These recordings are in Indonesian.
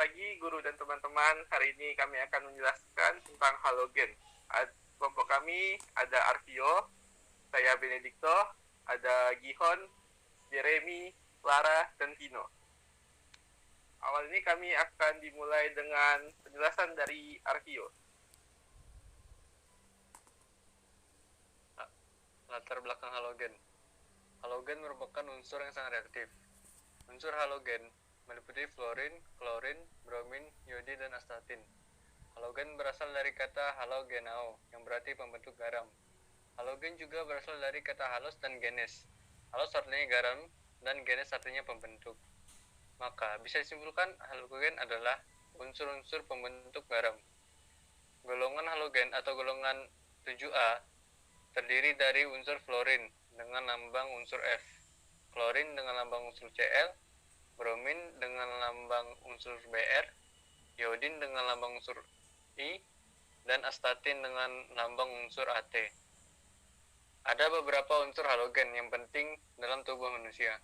pagi guru dan teman-teman. Hari ini kami akan menjelaskan tentang halogen. Kelompok kami ada Arvio, saya Benedikto, ada Gihon, Jeremy, Clara, dan Vino. Awal ini kami akan dimulai dengan penjelasan dari Arvio. Latar belakang halogen. Halogen merupakan unsur yang sangat reaktif. Unsur halogen meliputi fluorin, klorin, bromin, iodin, dan astatin. Halogen berasal dari kata halogenao, yang berarti pembentuk garam. Halogen juga berasal dari kata halos dan genes. Halos artinya garam, dan genes artinya pembentuk. Maka, bisa disimpulkan halogen adalah unsur-unsur pembentuk garam. Golongan halogen atau golongan 7A terdiri dari unsur fluorin dengan lambang unsur F, klorin dengan lambang unsur Cl, bromin dengan lambang unsur Br, iodin dengan lambang unsur I, dan astatin dengan lambang unsur At. Ada beberapa unsur halogen yang penting dalam tubuh manusia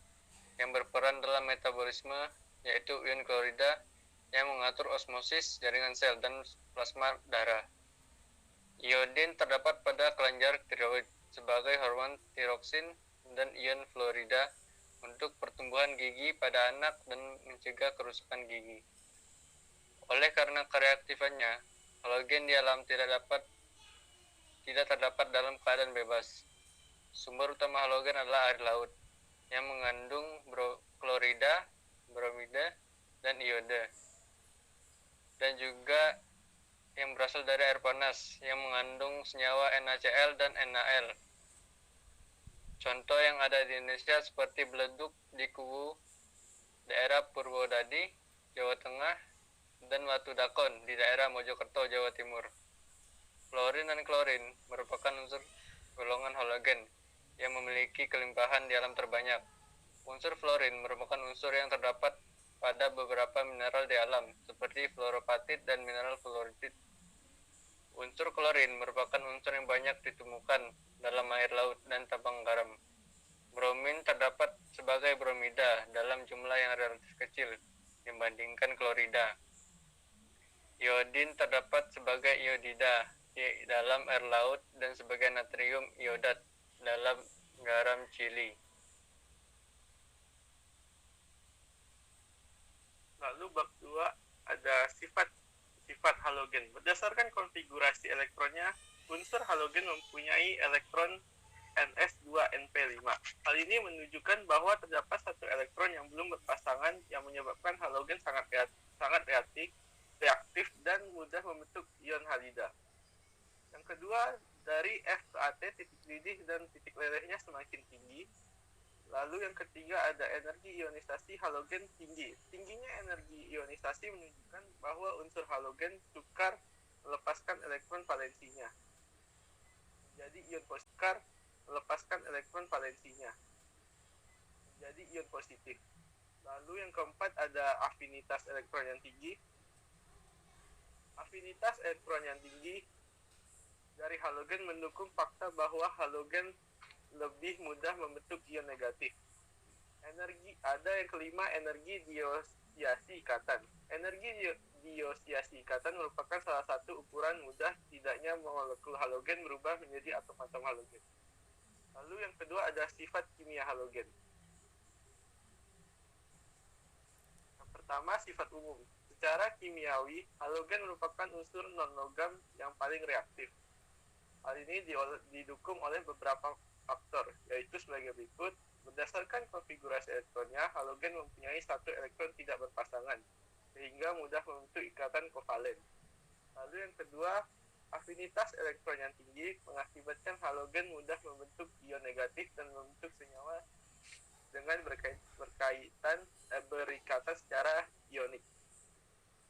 yang berperan dalam metabolisme, yaitu ion klorida yang mengatur osmosis jaringan sel dan plasma darah. Iodin terdapat pada kelenjar tiroid sebagai hormon tiroksin dan ion fluorida untuk pertumbuhan gigi pada anak dan mencegah kerusakan gigi. Oleh karena kereaktifannya, halogen di alam tidak terdapat dalam keadaan bebas. Sumber utama halogen adalah air laut yang mengandung klorida, bromida, dan iode, dan juga yang berasal dari air panas yang mengandung senyawa NaCl dan NaL. Contoh yang ada di Indonesia seperti Beleduk di Kuwu, daerah Purwodadi, Jawa Tengah, dan Watu Dakon di daerah Mojokerto, Jawa Timur. Fluorin dan klorin merupakan unsur golongan halogen yang memiliki kelimpahan di alam terbanyak. Unsur fluorin merupakan unsur yang terdapat pada beberapa mineral di alam, seperti fluoropatit dan mineral fluoritit. Unsur klorin merupakan unsur yang banyak ditemukan dalam air laut dan tabang garam. Bromin terdapat sebagai bromida dalam jumlah yang relatif kecil dibandingkan klorida. Iodin terdapat sebagai iodida di dalam air laut dan sebagai natrium iodat dalam garam Chili. Lalu bab 2 ada sifat halogen. Berdasarkan konfigurasi elektronnya, unsur halogen mempunyai elektron Ns2Np5. Hal ini menunjukkan bahwa terdapat satu elektron yang belum berpasangan yang menyebabkan halogen sangat reaktif dan mudah membentuk ion halida. Yang kedua, dari F ke At titik didih dan titik lelehnya semakin tinggi. Lalu yang ketiga ada energi ionisasi halogen tinggi. Tingginya energi ionisasi menunjukkan bahwa unsur halogen sukar melepaskan elektron valensinya. Jadi ion positif melepaskan elektron valensinya. Jadi ion positif. Lalu yang keempat ada afinitas elektron yang tinggi. Afinitas elektron yang tinggi dari halogen mendukung fakta bahwa halogen lebih mudah membentuk ion negatif. Ada yang kelima, energi diosiasi ikatan. Energi diosiasi ikatan merupakan salah satu ukuran mudah tidaknya molekul halogen berubah menjadi atom-atom halogen. Lalu yang kedua ada sifat kimia halogen. Yang pertama, sifat umum. Secara kimiawi, halogen merupakan unsur non-logam yang paling reaktif. Hal ini didukung oleh beberapa faktor, yaitu sebagai berikut. Berdasarkan konfigurasi elektronnya, halogen mempunyai satu elektron tidak berpasangan, sehingga mudah membentuk ikatan kovalen. Lalu yang kedua, afinitas elektron yang tinggi mengakibatkan halogen mudah membentuk ion negatif dan membentuk senyawa dengan berikatan secara ionik.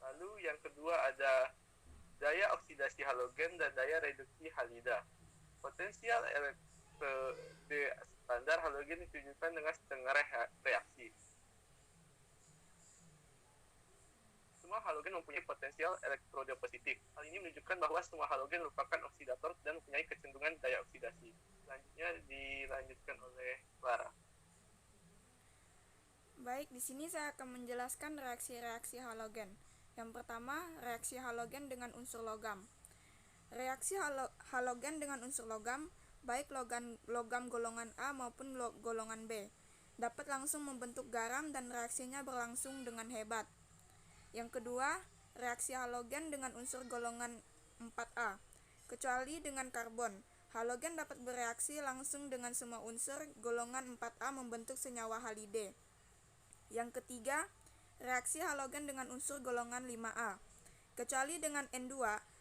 Lalu yang kedua ada daya oksidasi halogen dan daya reduksi halida. Potensial standar halogen ditunjukkan dengan setengah reaksi. Semua halogen mempunyai potensial elektroda positif. Hal ini menunjukkan bahwa semua halogen merupakan oksidator dan mempunyai kecenderungan daya oksidasi. Selanjutnya dilanjutkan oleh Clara. Baik, di sini saya akan menjelaskan reaksi-reaksi halogen. Yang pertama, reaksi halogen dengan unsur logam. Reaksi halogen dengan unsur logam, baik logam golongan A maupun golongan B, dapat langsung membentuk garam dan reaksinya berlangsung dengan hebat. Yang kedua, reaksi halogen dengan unsur golongan 4A. Kecuali dengan karbon, halogen dapat bereaksi langsung dengan semua unsur golongan 4A membentuk senyawa halide. Yang ketiga, reaksi halogen dengan unsur golongan 5A. Kecuali dengan N2,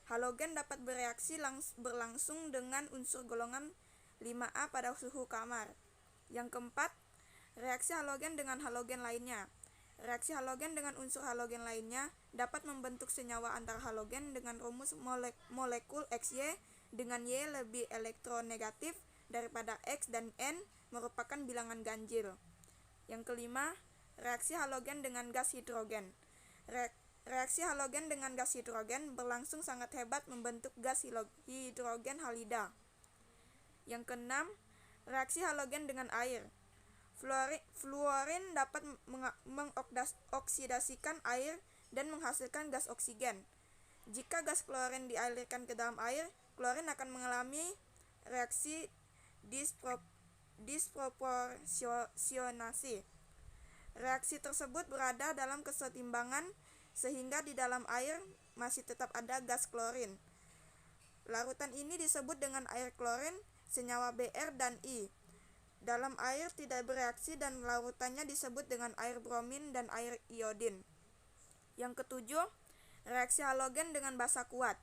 halogen dapat bereaksi berlangsung dengan unsur golongan 5A pada suhu kamar. Yang keempat, reaksi halogen dengan halogen lainnya. Reaksi halogen dengan unsur halogen lainnya dapat membentuk senyawa antar halogen dengan rumus molekul XY dengan Y lebih elektronegatif daripada X dan N merupakan bilangan ganjil. Yang kelima, reaksi halogen dengan gas hidrogen. Reaksi halogen dengan gas hidrogen berlangsung sangat hebat membentuk gas hidrogen halida. Yang keenam, reaksi halogen dengan air. Fluorin dapat mengoksidasikan air dan menghasilkan gas oksigen. Jika gas klorin dialirkan ke dalam air, klorin akan mengalami reaksi disproporsionasi. Reaksi tersebut berada dalam kesetimbangan sehingga di dalam air masih tetap ada gas klorin. Larutan ini disebut dengan air klorin, senyawa Br dan I. Dalam air tidak bereaksi dan larutannya disebut dengan air bromin dan air iodin. Yang ketujuh, reaksi halogen dengan basa kuat.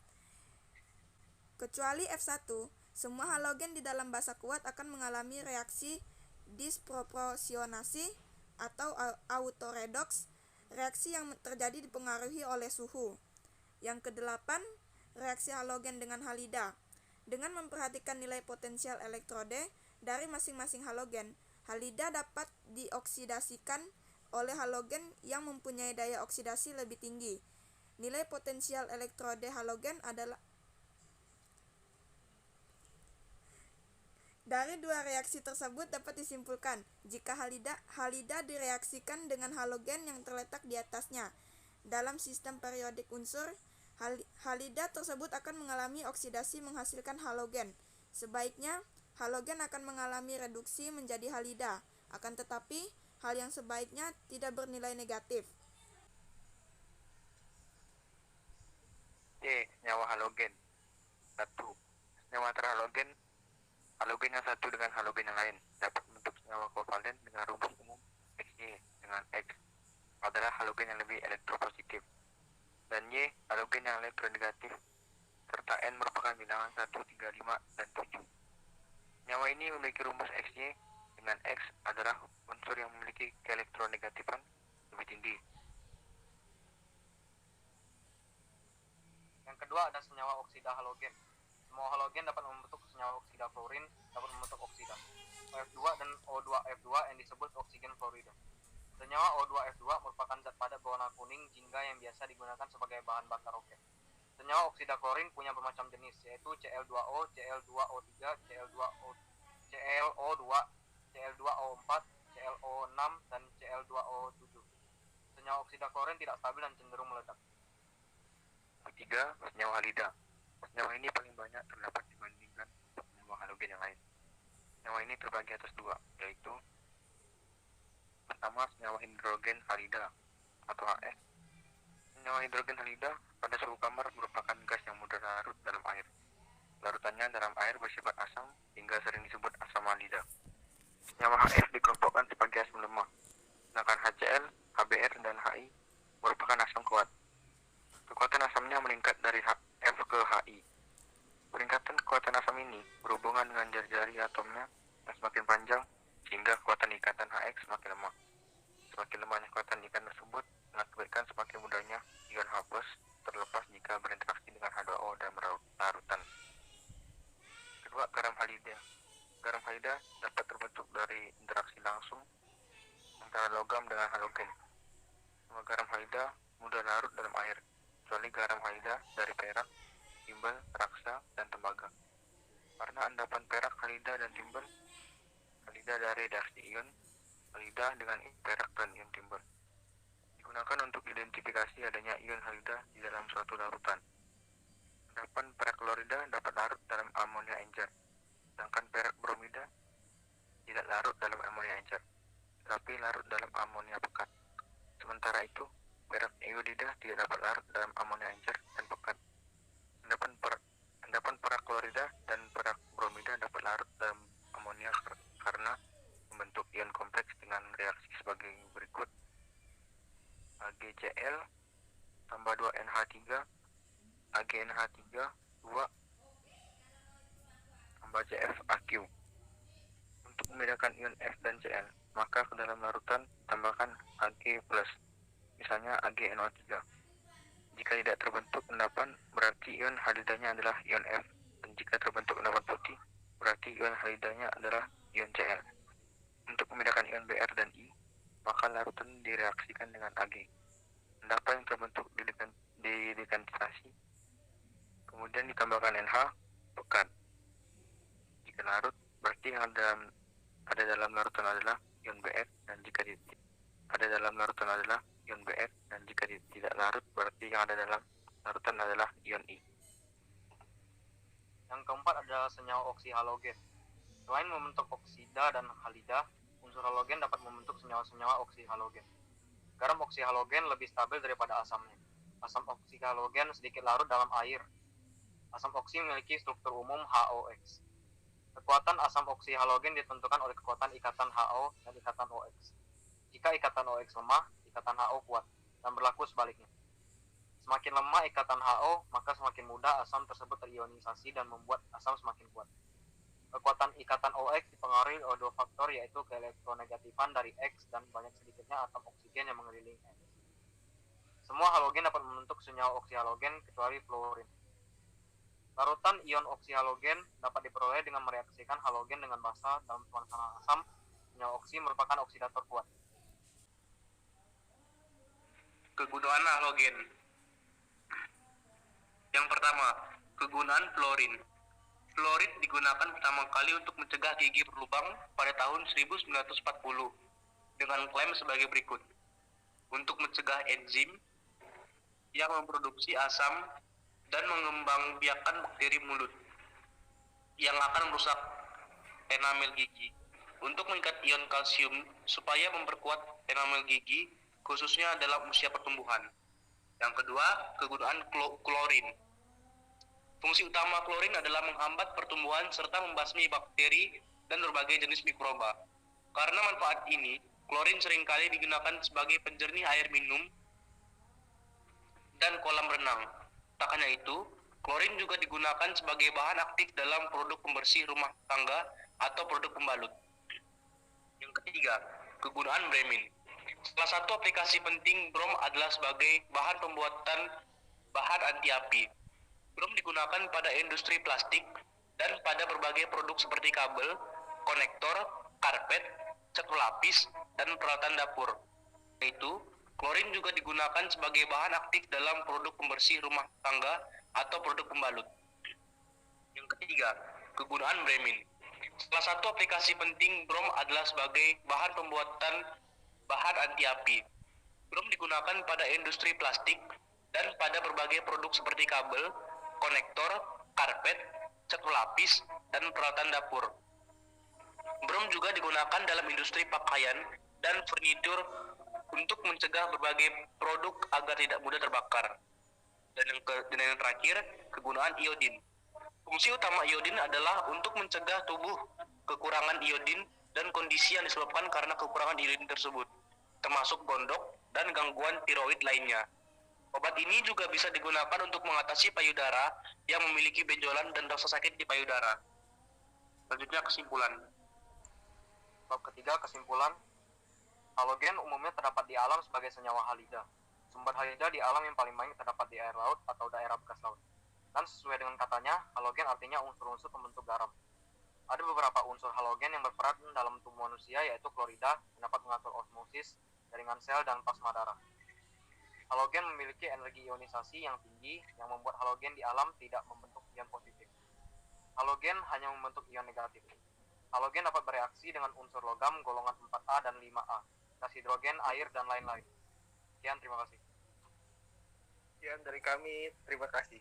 Kecuali F1, semua halogen di dalam basa kuat akan mengalami reaksi disproporsionasi atau autoredoks. Reaksi yang terjadi dipengaruhi oleh suhu. Yang kedelapan, reaksi halogen dengan halida. Dengan memperhatikan nilai potensial elektrode dari masing-masing halogen, halida dapat dioksidasikan oleh halogen yang mempunyai daya oksidasi lebih tinggi. Nilai potensial elektrode halogen adalah dari dua reaksi tersebut dapat disimpulkan jika halida direaksikan dengan halogen yang terletak di atasnya. Dalam sistem periodik unsur, halida tersebut akan mengalami oksidasi menghasilkan halogen. Sebaiknya, halogen akan mengalami reduksi menjadi halida, akan tetapi hal yang sebaiknya tidak bernilai negatif. Senyawa halogen. 1. Senyawa terhalogen. Halogen yang satu dengan halogen yang lain dapat membentuk senyawa kovalen dengan rumus umum XY dengan X adalah halogen yang lebih elektropositif dan Y halogen yang elektronegatif serta N merupakan bilangan 1, 3, 5, dan 7. Senyawa ini memiliki rumus XY dengan X adalah unsur yang memiliki keelektronegatifan lebih tinggi. Yang kedua ada senyawa oksida halogen. Semua halogen dapat membentuk senyawa oksida fluorin, dapat membentuk oksida O2 dan O2F2 yang disebut oksigen fluorida. Senyawa O2F2 merupakan zat padat berwarna kuning jingga yang biasa digunakan sebagai bahan bakar roket. Senyawa oksida klorin punya bermacam jenis, yaitu Cl2O, Cl2O3, ClO2, Cl2O4, ClO6, dan Cl2O7. Senyawa oksida klorin tidak stabil dan cenderung meledak. Ketiga, senyawa halida. Senyawa ini paling banyak terdapat dibandingkan senyawa halogen yang lain. Senyawa ini terbagi atas dua, yaitu pertama senyawa hidrogen halida atau HS. Senyawa hidrogen halida pada suhu kamar merupakan gas yang mudah larut dalam air. Larutannya dalam air bersifat asam hingga sering disebut asam halida. Senyawa HF dikelompokkan sebagai asam lemah, sedangkan HCl, HBr, dan HI merupakan asam kuat. Kekuatan asamnya meningkat dari F ke HI. Peningkatan kekuatan asam ini berhubungan dengan jari-jari atomnya yang semakin panjang sehingga kekuatan ikatan HX semakin lemah. Semakin lemahnya kekuatan ikatan tersebut mengakibatkan semakin mudahnya ion H+ terlepas jika berinteraksi dengan H2O dan larutan. Kedua, garam halida. Garam halida dapat terbentuk dari interaksi langsung antara logam dengan halogen. Semua garam halida mudah larut dalam air, kecuali garam halida dari perak, timbel, raksa, dan tembaga. Karena endapan perak, halida, dan timbel, halida dari reaksi ion halida dengan perak dan ion timbel. Digunakan digunakan untuk identifikasi adanya ion halida di dalam suatu larutan. Endapan perak klorida dapat larut dalam amonia encer, sedangkan perak bromida tidak larut dalam amonia encer, tetapi larut dalam amonia pekat. Sementara itu, perak iodida tidak dapat larut dalam amonia encer dan pekat. Endapan perak klorida dan perak bromida dapat larut dalam amonia karena membentuk ion kompleks dengan reaksi sebagai berikut: AgCl tambah 2NH3 AgNH3 2 tambah CfAq. Untuk membedakan ion F dan Cl, maka ke dalam larutan tambahkan Ag+, misalnya AgNO3. Jika tidak terbentuk endapan, berarti ion halidanya adalah ion F, dan jika terbentuk endapan putih, berarti ion halidanya adalah ion Cl. Untuk membedakan ion Br dan I, maka larutan direaksikan dengan Ag. Endapan yang terbentuk di dekantasi, kemudian ditambahkan NH, pekat. Jika larut, berarti yang ada dalam larutan adalah ion Br, dan jika ada dalam larutan adalah ion Br, dan jika tidak larut, berarti yang ada dalam larutan adalah ion I. Yang keempat adalah senyawa oksihalogen. Selain membentuk oksida dan halida, unsur halogen dapat membentuk senyawa-senyawa oksihalogen. Garam oksihalogen lebih stabil daripada asamnya. Asam oksihalogen sedikit larut dalam air. Asam oksi memiliki struktur umum HOX. Kekuatan asam oksihalogen ditentukan oleh kekuatan ikatan HO dan ikatan OX. Jika ikatan OX lemah, ikatan HO kuat, dan berlaku sebaliknya. Semakin lemah ikatan HO, maka semakin mudah asam tersebut terionisasi dan membuat asam semakin kuat. Kekuatan ikatan OX dipengaruhi oleh dua faktor, yaitu keelektronegatifan dari X dan banyak sedikitnya atom oksigen yang mengelilingi X. Semua halogen dapat membentuk senyawa oksihalogen kecuali fluorin. Larutan ion oksihalogen dapat diperoleh dengan mereaksikan halogen dengan basa dalam suasana asam. Senyawa oksi merupakan oksidator kuat. Kegunaan halogen. Yang pertama, kegunaan fluorin. Fluorid digunakan pertama kali untuk mencegah gigi berlubang pada tahun 1940 dengan klaim sebagai berikut. Untuk mencegah enzim yang memproduksi asam dan mengembangbiakan bakteri mulut yang akan merusak enamel gigi. Untuk mengikat ion kalsium supaya memperkuat enamel gigi, khususnya dalam usia pertumbuhan. Yang kedua, kegunaan klorin. Fungsi utama klorin adalah menghambat pertumbuhan serta membasmi bakteri dan berbagai jenis mikroba. Karena manfaat ini, klorin seringkali digunakan sebagai penjernih air minum dan kolam renang. Tak hanya itu, klorin juga digunakan sebagai bahan aktif dalam produk pembersih rumah tangga atau produk pembalut. Yang ketiga, kegunaan bremin. Salah satu aplikasi penting brom adalah sebagai bahan pembuatan bahan anti api. Brom digunakan pada industri plastik dan pada berbagai produk seperti kabel, konektor, karpet, cat pelapis, dan peralatan dapur. Yaitu, klorin juga digunakan sebagai bahan aktif dalam produk pembersih rumah tangga atau produk pembalut. Yang ketiga, kegunaan bremin. Salah satu aplikasi penting brom adalah sebagai bahan pembuatan bahan anti api. Brom digunakan pada industri plastik dan pada berbagai produk seperti kabel, konektor, karpet, cat pelapis, dan peralatan dapur. Brom juga digunakan dalam industri pakaian dan furnitur untuk mencegah berbagai produk agar tidak mudah terbakar. Dan yang terakhir, kegunaan iodin. Fungsi utama iodin adalah untuk mencegah tubuh kekurangan iodin dan kondisi yang disebabkan karena kekurangan iodin tersebut, termasuk gondok dan gangguan tiroid lainnya. Obat ini juga bisa digunakan untuk mengatasi payudara yang memiliki benjolan dan rasa sakit di payudara. Selanjutnya kesimpulan. Bab ketiga, kesimpulan. Halogen umumnya terdapat di alam sebagai senyawa halida. Sumber halida di alam yang paling banyak terdapat di air laut atau daerah bekas laut. Dan sesuai dengan katanya, halogen artinya unsur-unsur pembentuk garam. Ada beberapa unsur halogen yang berperan dalam tubuh manusia, yaitu klorida yang dapat mengatur osmosis, jaringan sel, dan plasma darah. Halogen memiliki energi ionisasi yang tinggi yang membuat halogen di alam tidak membentuk ion positif. Halogen hanya membentuk ion negatif. Halogen dapat bereaksi dengan unsur logam golongan 4A dan 5A, gas hidrogen, air, dan lain-lain. Sekian, terima kasih. Sekian dari kami, terima kasih.